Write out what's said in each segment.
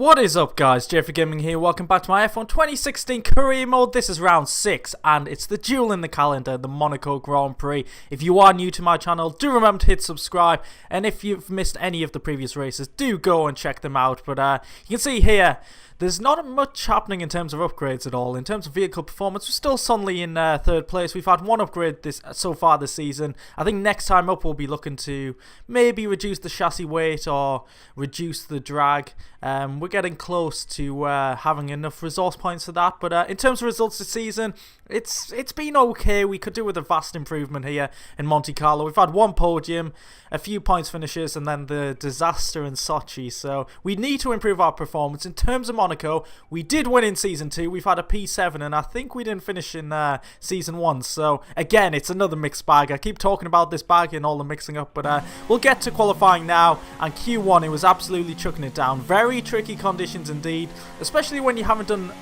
What is up, guys? JayFerGaming here. Welcome back to my F1 2016 career mode. This is round 6 and it's the duel in the calendar, the Monaco Grand Prix. If you are new to my channel, do remember to hit subscribe, and if you've missed any of the previous races, do go and check them out. But you can see here, there's not much happening in terms of upgrades at all. In terms of vehicle performance, we're still solidly in third place. We've had one upgrade so far this season. I think next time up we'll be looking to maybe reduce the chassis weight or reduce the drag. We're getting close to having enough resource points for that. But in terms of results this season, it's been okay. We could do with a vast improvement here in Monte Carlo. We've had one podium, a few points finishes, and then the disaster in Sochi. So we need to improve our performance. In terms of Monaco, we did win in Season 2. We've had a P7, and I think we didn't finish in Season 1. So again, it's another mixed bag. I keep talking about this bag and all the mixing up, but we'll get to qualifying now. And Q1, it was absolutely chucking it down. Very tricky conditions indeed, especially when you haven't done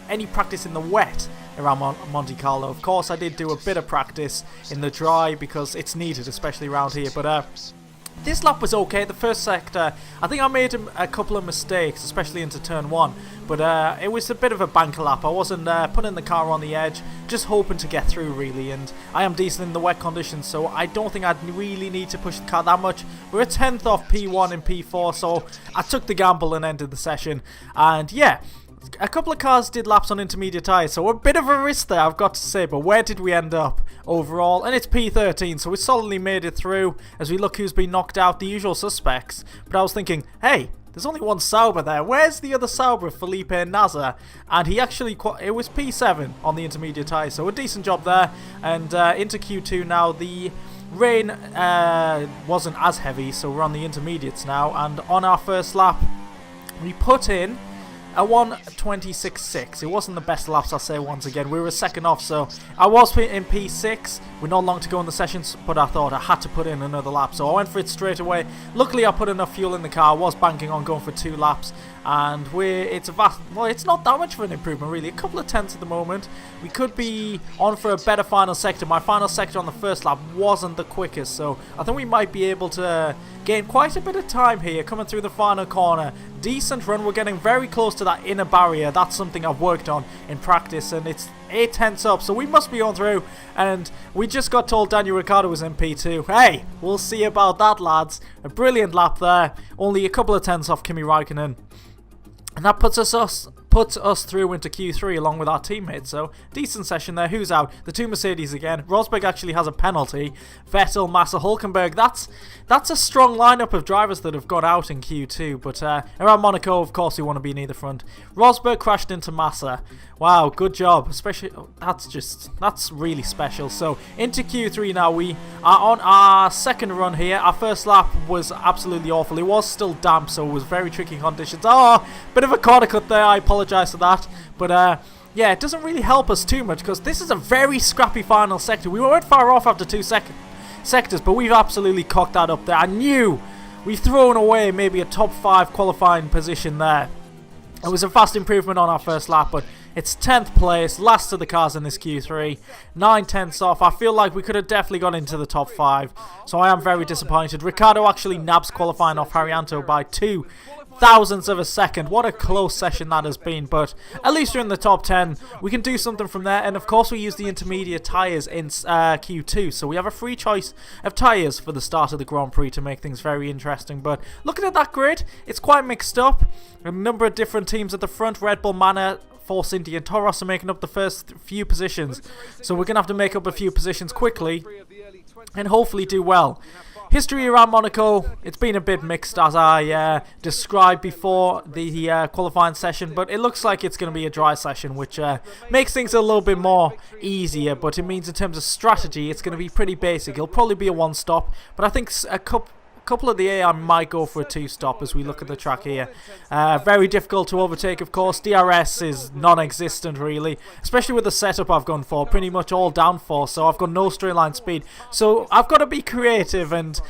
any practice in the wet around Monte Carlo. Of course, I did do a bit of practice in the dry because it's needed, especially around here. But this lap was okay. The first sector, I think I made a couple of mistakes, especially into turn 1. But it was a bit of a banker lap. I wasn't putting the car on the edge, just hoping to get through really. And I am decent in the wet conditions, so I don't think I'd really need to push the car that much. We're a 10th off P1 and P4, so I took the gamble and ended the session. And yeah, a couple of cars did laps on intermediate tyres, so a bit of a risk there, I've got to say. But where did we end up overall? And it's P13, so we solidly made it through as we look who's been knocked out, the usual suspects. But I was thinking, hey, there's only one Sauber there. Where's the other Sauber, Felipe Nasr? And he actually, it was P7 on the intermediate tyres, so a decent job there. And into Q2 now, the rain wasn't as heavy, so we're on the intermediates now. And on our first lap, we put in a 1:26.6. It wasn't the best laps, I'll say once again. We were a second off, so I was in P6. We're not long to go in the sessions, but I thought I had to put in another lap, so I went for it straight away. Luckily, I put enough fuel in the car. I was banking on going for 2 laps, and it's not that much of an improvement really. A couple of tenths at the moment. We could be on for a better final sector. My final sector on the first lap wasn't the quickest, so I think we might be able to gain quite a bit of time here coming through the final corner. Decent run. We're getting very close to that inner barrier. That's something I've worked on in practice, and it's 8 tenths up, so we must be on through. And we just got told Daniel Ricciardo was in P2. Hey, we'll see about that, lads. A brilliant lap there. Only a couple of tenths off Kimi Raikkonen. And that puts us through into Q3 along with our teammates. So decent session there. Who's out? The 2 Mercedes again. Rosberg actually has a penalty. Vettel, Massa, Hülkenberg. That's a strong lineup of drivers that have got out in Q2. But around Monaco, of course, we want to be near the front. Rosberg crashed into Massa. Wow, good job. Especially that's really special. So into Q3 now. We are on our second run here. Our first lap was absolutely awful. It was still damp, so it was very tricky conditions. Oh, bit of a corner cut there. I apologise for that. But yeah, it doesn't really help us too much because this is a very scrappy final sector. We weren't far off after 2 sectors, but we've absolutely cocked that up there. I knew we've thrown away maybe a top 5 qualifying position there. It was a fast improvement on our first lap, but it's 10th place, last of the cars in this Q3, 9 tenths off. I feel like we could have definitely got into the top 5, so I am very disappointed. Ricciardo actually nabs qualifying off Haryanto by 2 thousandths of a second. What a close session that has been, but at least we're in the top 10. We can do something from there, and of course we use the intermediate tyres in Q2, so we have a free choice of tyres for the start of the Grand Prix to make things very interesting. But looking at that grid, it's quite mixed up. A number of different teams at the front. Red Bull, Manor, Force India and Toros are making up the first few positions, so we're going to have to make up a few positions quickly and hopefully do well. History around Monaco, it's been a bit mixed as I described before the qualifying session, but it looks like it's going to be a dry session, which makes things a little bit more easier, but it means in terms of strategy it's going to be pretty basic. It'll probably be a 1-stop, but I think a couple of the AI might go for a 2-stop as we look at the track here. Very difficult to overtake, of course. DRS is non-existent really, especially with the setup I've gone for, pretty much all downforce, so I've got no straight line speed, so I've got to be creative. And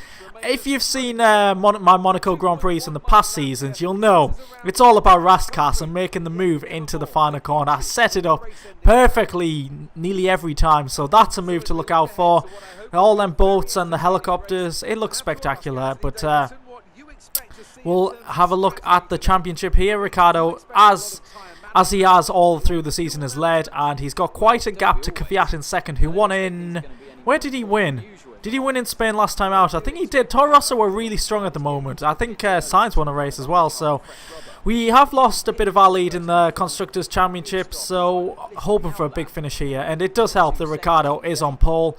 if you've seen my Monaco Grand Prix in the past seasons, you'll know it's all about Rastcast and making the move into the final corner. I set it up perfectly nearly every time, so that's a move to look out for. All them boats and the helicopters, it looks spectacular, but we'll have a look at the championship here. Ricciardo, as he has all through the season, has led, and he's got quite a gap to Kvyat in second, who won in... Where did he win? Did he win in Spain last time out? I think he did. Toro Rosso were really strong at the moment. I think Sainz won a race as well, so... We have lost a bit of our lead in the Constructors' Championship, so hoping for a big finish here. And it does help that Ricciardo is on pole.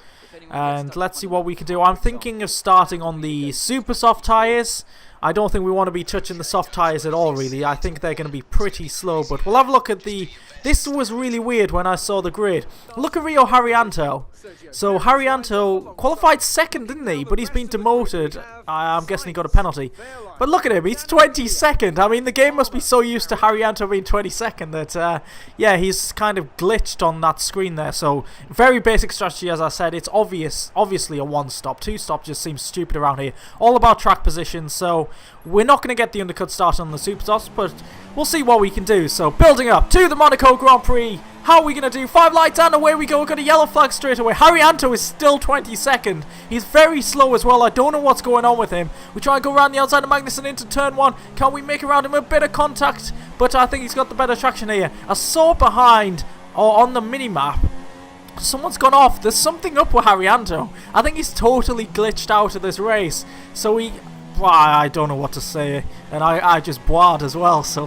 And let's see what we can do. I'm thinking of starting on the super soft tyres. I don't think we want to be touching the soft tyres at all, really. I think they're going to be pretty slow, but we'll have a look at the... This was really weird when I saw the grid. Look at Rio Haryanto. So Haryanto qualified second, didn't he? But he's been demoted. I'm guessing he got a penalty. But look at him, he's 22nd. I mean, the game must be so used to Haryanto being 22nd that, yeah, he's kind of glitched on that screen there. So, very basic strategy, as I said. It's obviously a one-stop. Two-stop just seems stupid around here. All about track position, so we're not going to get the undercut started on the Supersofts, but we'll see what we can do. So, building up to the Monaco Grand Prix. How are we going to do? 5 lights and away we go. We've got a yellow flag straight away. Haryanto is still 22nd. He's very slow as well. I don't know what's going on with him. We try and go around the outside of Magnussen into turn 1. Can we make around him a bit of contact? But I think he's got the better traction here. I saw behind, or on the mini-map, someone's gone off. There's something up with Haryanto. I think he's totally glitched out of this race. So he... Well, I don't know what to say, and I just bored as well, so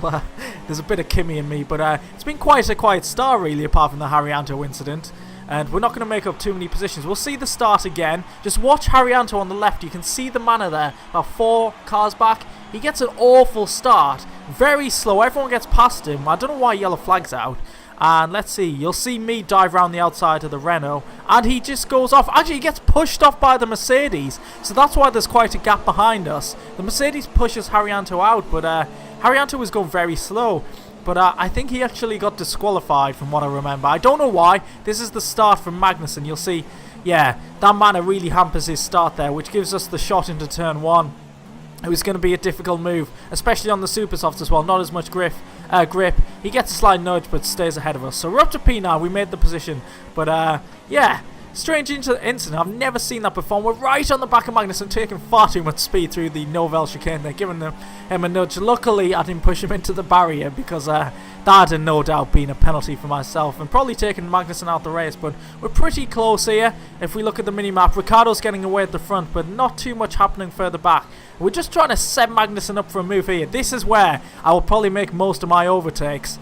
there's a bit of Kimmy in me, but it's been quite a quiet start really, apart from the Haryanto incident, and we're not going to make up too many positions. We'll see the start again. Just watch Haryanto on the left. You can see the manor there, about 4 cars back. He gets an awful start, very slow. Everyone gets past him. I don't know why yellow flag's out. And let's see, you'll see me dive around the outside of the Renault, and he just goes off. Actually, he gets pushed off by the Mercedes, so that's why there's quite a gap behind us. The Mercedes pushes Haryanto out, but Haryanto was going very slow. But I think he actually got disqualified from what I remember. I don't know why. This is the start from Magnussen. You'll see, yeah, that manner really hampers his start there, which gives us the shot into turn 1. It was going to be a difficult move, especially on the super softs as well. Not as much grip. He gets a slight nudge, but stays ahead of us. So we're up to P now. We made the position, but yeah, strange incident. I've never seen that before. We're right on the back of Magnussen, taking far too much speed through the Novel chicane. They're giving him a nudge. Luckily, I didn't push him into the barrier because that had no doubt been a penalty for myself and probably taking Magnussen out the race. But we're pretty close here. If we look at the mini-map, Ricciardo's getting away at the front, but not too much happening further back. We're just trying to set Magnussen up for a move here. This is where I will probably make most of my overtakes.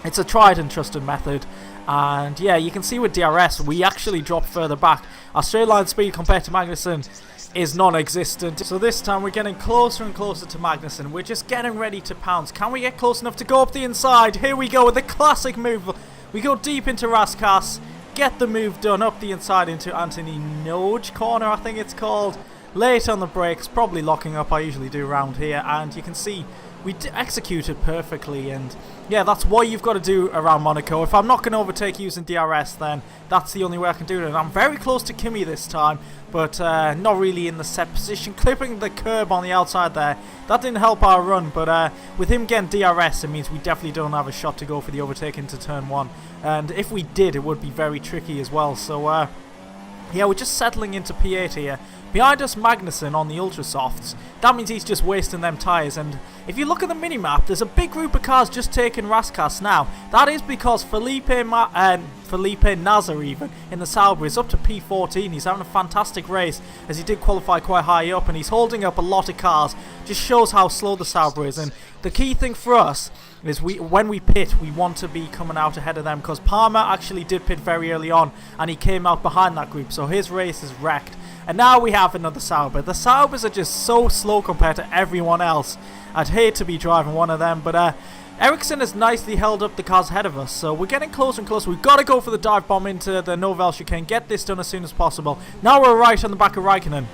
It's a tried and trusted method. And yeah, you can see with DRS, we actually drop further back. Our straight line speed compared to Magnussen is non-existent. So this time we're getting closer and closer to Magnussen. We're just getting ready to pounce. Can we get close enough to go up the inside? Here we go with the classic move. We go deep into Raskas, get the move done up the inside into Anthony Noge corner, I think it's called. Late on the brakes, probably locking up. I usually do around here, and you can see we executed perfectly. And yeah, that's what you've got to do around Monaco. If I'm not going to overtake using DRS, then that's the only way I can do it. And I'm very close to Kimi this time, but not really in the set position. Clipping the curb on the outside there, that didn't help our run, but with him getting DRS, it means we definitely don't have a shot to go for the overtake into turn 1. And if we did, it would be very tricky as well. So yeah, we're just settling into P8 here. Behind us, Magnussen on the Ultra Softs. That means he's just wasting them tyres. And if you look at the mini-map, there's a big group of cars just taking Raskas now. That is because Felipe Nasser even in the Sauber is up to P14. He's having a fantastic race as he did qualify quite high up, and he's holding up a lot of cars. Just shows how slow the Sauber is. And the key thing for us is when we pit, we want to be coming out ahead of them, because Palmer actually did pit very early on and he came out behind that group, so his race is wrecked. And now we have another Sauber. The Saubers are just so slow compared to everyone else. I'd hate to be driving one of them, but Ericsson has nicely held up the cars ahead of us, so we're getting closer and closer. We've got to go for the dive bomb into the Novel chicane, get this done as soon as possible. Now we're right on the back of Raikkonen.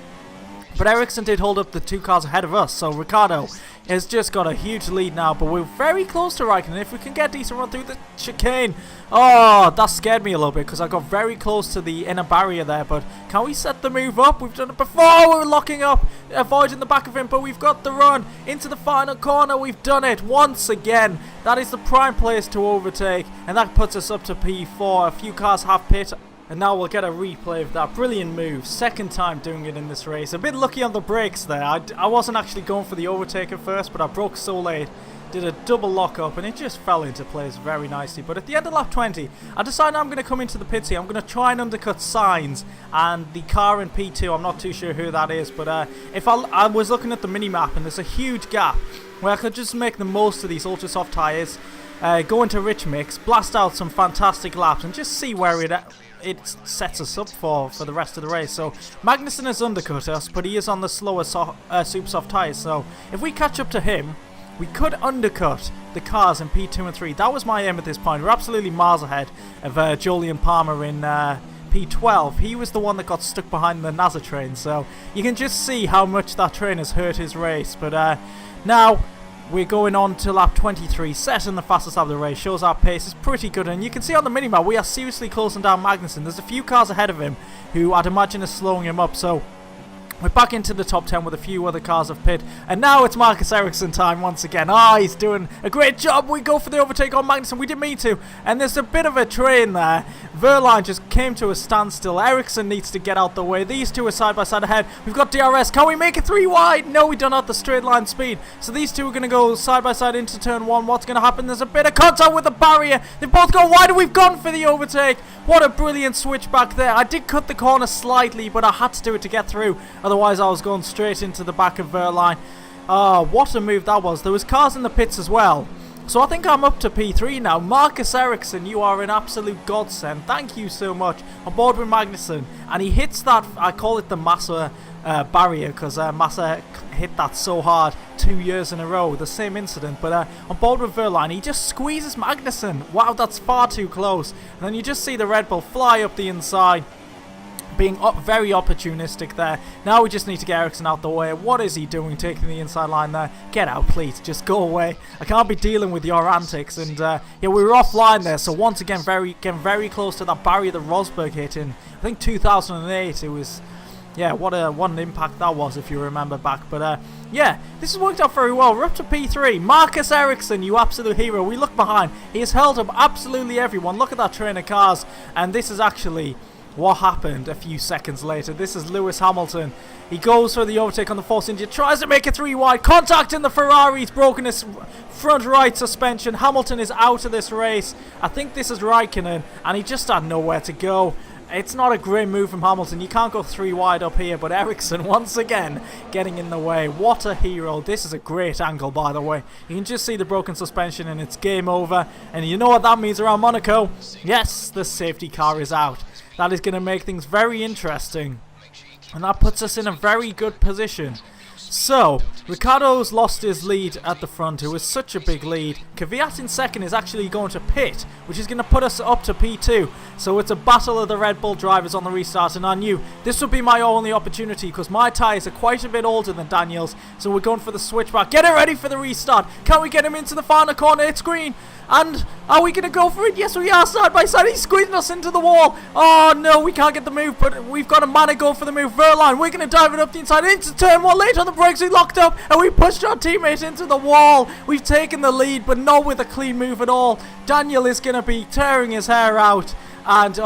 But Ericsson did hold up the 2 cars ahead of us, so Ricciardo has just got a huge lead now. But we're very close to Raikkonen. If we can get a decent run through the chicane. Oh, that scared me a little bit because I got very close to the inner barrier there. But can we set the move up? We've done it before. We're locking up, avoiding the back of him. But we've got the run into the final corner. We've done it once again. That is the prime place to overtake. And that puts us up to P4. A few cars have pit. And now we'll get a replay of that brilliant move. Second time doing it in this race. A bit lucky on the brakes there. I wasn't actually going for the overtake at first, but I broke so late. Did a double lock-up, and it just fell into place very nicely. But at the end of lap 20, I decided I'm going to come into the pits here. I'm going to try and undercut Sainz and the car in P2. I'm not too sure who that is, but if I was looking at the mini-map, and there's a huge gap where I could just make the most of these ultra-soft tyres, go into rich mix, blast out some fantastic laps, and just see where it sets us up for the rest of the race. So Magnussen has undercut us, but he is on the slower super soft tyres. So if we catch up to him, we could undercut the cars in P2 and 3. That was my aim at this point. We're absolutely miles ahead of Julian Palmer in P12. He was the one that got stuck behind the NASA train. So you can just see how much that train has hurt his race. But now we're going on to lap 23, setting the fastest lap of the race. Shows our pace is pretty good, and you can see on the minimap we are seriously closing down Magnussen. There's a few cars ahead of him who I'd imagine is slowing him up, so we're back into the top 10 with a few other cars of pit. And now it's Marcus Ericsson time once again. He's doing a great job. We go for the overtake on Magnussen. We didn't mean to. And there's a bit of a train there. Verline just came to a standstill. Ericsson needs to get out the way. These two are side by side ahead. We've got DRS. Can we make it 3 wide? No, we don't have the straight line speed. So these two are going to go side by side into turn 1. What's going to happen? There's a bit of contact with the barrier. They've both gone wide, and we've gone for the overtake. What a brilliant switch back there. I did cut the corner slightly, but I had to do it to get through. Otherwise, I was going straight into the back of Verline. What a move that was. There was cars in the pits as well. So I think I'm up to P3 now. Marcus Ericsson, you are an absolute godsend. Thank you so much. On board with Magnussen. And he hits that, I call it the Massa barrier, because Massa hit that so hard 2 years in a row. The same incident. But on board with Verline, he just squeezes Magnussen. Wow, that's far too close. And then you just see the Red Bull fly up the inside, being very opportunistic there. Now we just need to get Ericsson out the way. What is he doing taking the inside line there? Get out, please. Just go away. I can't be dealing with your antics. And yeah, we were offline there. So once again, getting very close to that barrier that Rosberg hit in, I think, 2008. It was, yeah, what an impact that was, if you remember back. But yeah, this has worked out very well. We're up to P3. Marcus Ericsson, you absolute hero. We look behind. He has held up absolutely everyone. Look at that train of cars. And this is actually what happened a few seconds later. This is Lewis Hamilton. He goes for the overtake on the Force India, tries to make it 3 wide. Contact in the Ferrari. He's broken his front right suspension. Hamilton is out of this race. I think this is Raikkonen, and he just had nowhere to go. It's not a great move from Hamilton. You can't go 3 wide up here, but Ericsson once again getting in the way. What a hero. This is a great angle, by the way. You can just see the broken suspension, and it's game over. And you know what that means around Monaco? Yes, the safety car is out. That is going to make things very interesting. And that puts us in a very good position. So, Ricciardo's lost his lead at the front. It was such a big lead. Kvyat in second is actually going to pit, which is going to put us up to P2. So it's a battle of the Red Bull drivers on the restart, and I knew this would be my only opportunity because my tyres are quite a bit older than Daniel's. So we're going for the switchback. Get it ready for the restart. Can we get him into the final corner? It's green. And are we going to go for it? Yes, we are, side by side. He's squeezing us into the wall. Oh, no, we can't get the move, but we've got a man to go for the move. Verline, we're going to dive it up the inside into turn 1. Late on the brakes, we locked up, and we pushed our teammate into the wall. We've taken the lead, but not with a clean move at all. Daniel is going to be tearing his hair out, and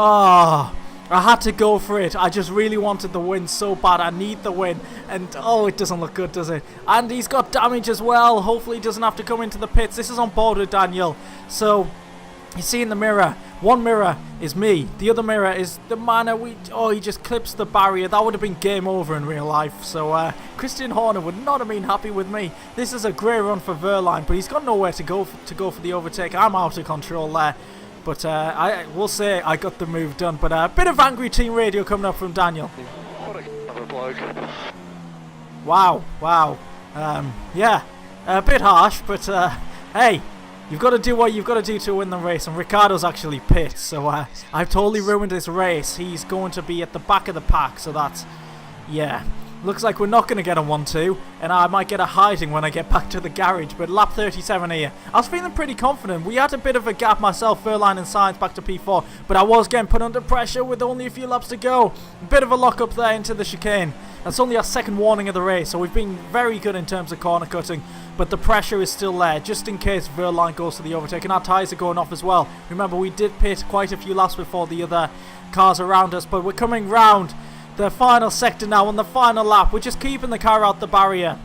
I had to go for it. I just really wanted the win so bad. I need the win. And it doesn't look good, does it? And he's got damage as well. Hopefully he doesn't have to come into the pits. This is on board with Daniel. So you see in the mirror, one mirror is me. The other mirror is the man. He just clips the barrier. That would have been game over in real life. So Christian Horner would not have been happy with me. This is a great run for Verline, but he's got nowhere to go for the overtake. I'm out of control there. But I will say I got the move done. But a bit of angry team radio coming up from Daniel. What a bloke. Wow. Yeah, a bit harsh, but hey, you've got to do what you've got to do to win the race. And Ricciardo's actually pit, so I've totally ruined this race. He's going to be at the back of the pack, so that's, yeah. Looks like we're not going to get a 1-2, and I might get a hiding when I get back to the garage, but lap 37 here. I was feeling pretty confident. We had a bit of a gap myself, Furline and Sainz back to P4, but I was getting put under pressure with only a few laps to go. A bit of a lock up there into the chicane. That's only our second warning of the race, so we've been very good in terms of corner cutting, but the pressure is still there, just in case Verline goes to the overtake, and our tyres are going off as well. Remember, we did pit quite a few laps before the other cars around us, but we're coming round the final sector now on the final lap. We're just keeping the car out the barrier.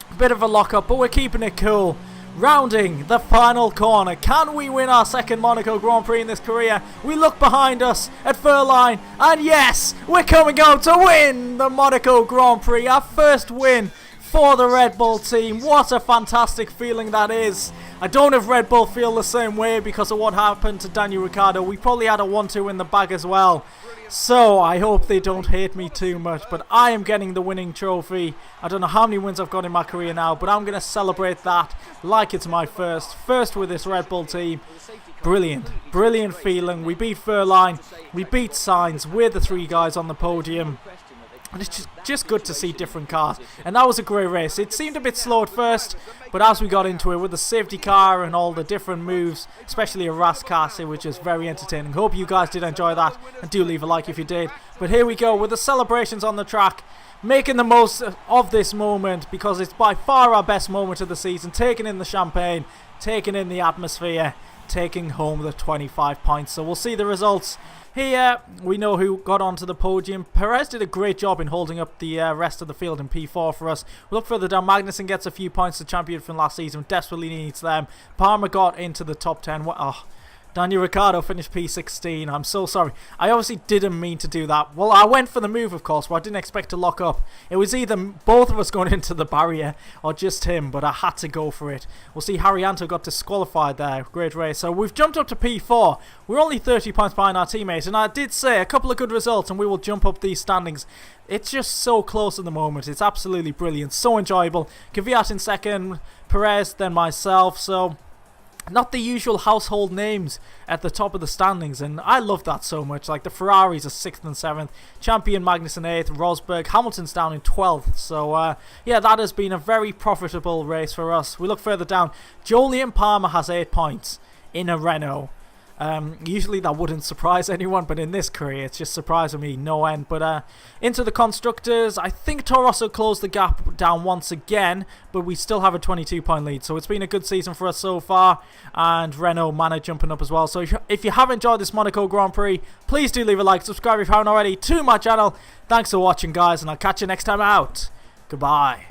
A bit of a lock-up, but we're keeping it cool. Rounding the final corner. Can we win our second Monaco Grand Prix in this career? We look behind us at Furline, and yes, we're coming out to win the Monaco Grand Prix. Our first win for the Red Bull team. What a fantastic feeling that is. I don't know if Red Bull feel the same way because of what happened to Daniel Ricciardo. We probably had a 1-2 in the bag as well. So I hope they don't hate me too much, but I am getting the winning trophy. I don't know how many wins I've got in my career now, but I'm going to celebrate that like it's my first with this Red Bull team. Brilliant feeling. We beat Furline, we beat Sainz, we're the three guys on the podium. And it's just good to see different cars. And that was a great race. It seemed a bit slow at first, but as we got into it with the safety car and all the different moves, especially a RAS car, it was just very entertaining. Hope you guys did enjoy that, and do leave a like if you did. But here we go with the celebrations on the track, making the most of this moment because it's by far our best moment of the season. Taking in the champagne, taking in the atmosphere, taking home the 25 points. So we'll see the results. Here, we know who got onto the podium. Perez did a great job in holding up the rest of the field in P4 for us. We look further down. Magnussen gets a few points, the champion from last season. Desperately needs them. Palmer got into the top 10. Daniel Ricciardo finished P16. I'm so sorry. I obviously didn't mean to do that. Well, I went for the move, of course, but I didn't expect to lock up. It was either both of us going into the barrier or just him, but I had to go for it. We'll see Haryanto got disqualified there. Great race. So we've jumped up to P4. We're only 30 points behind our teammate, and I did say a couple of good results, and we will jump up these standings. It's just so close at the moment. It's absolutely brilliant. So enjoyable. Kvyat in second, Perez, then myself. So not the usual household names at the top of the standings, and I love that so much. Like the Ferraris are 6th and 7th, champion Magnussen 8th, Rosberg, Hamilton's down in 12th. So yeah, that has been a very profitable race for us. We look further down. Jolyon Palmer has 8 points in a Renault. Usually that wouldn't surprise anyone, but in this career it's just surprising me no end. But into the constructors, I think Toro Rosso closed the gap down once again, but we still have a 22-point lead, so it's been a good season for us so far. And Renault Mana jumping up as well. So if you have enjoyed this Monaco Grand Prix, please do leave a like, subscribe if you haven't already to my channel. Thanks for watching, guys, and I'll catch you next time out. Goodbye.